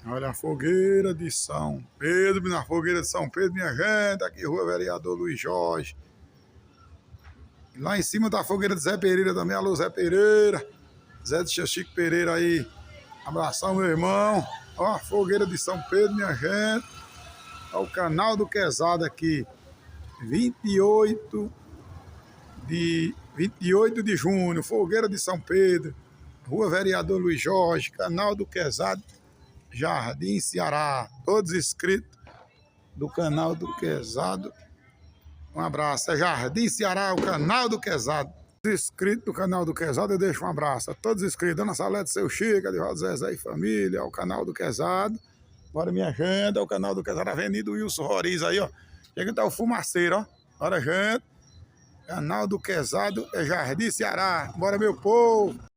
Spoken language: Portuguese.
Olha a fogueira de São Pedro, na fogueira de São Pedro, minha gente, aqui Rua Vereador Luiz Jorge. Lá em cima da fogueira de Zé Pereira também, alô Zé Pereira, Zé de Chico Pereira aí, abração meu irmão. Ó a fogueira de São Pedro, minha gente, ó o canal do Quezado aqui, 28 de junho, fogueira de São Pedro, Rua Vereador Luiz Jorge, canal do Quezado, Jardim Ceará, todos inscritos do canal do Quezado. Um abraço, é Jardim Ceará, o canal do Quezado. Todos inscritos do canal do Quezado, eu deixo um abraço a todos inscritos. Dona Salete, seu Chico, de Zezé e família, o canal do Quezado. Bora, minha gente, é o canal do Quezado, Avenida Wilson Roriz aí, ó. Chega até o Fumaceiro, ó. Bora, gente. Canal do Quezado é Jardim Ceará. Bora, meu povo.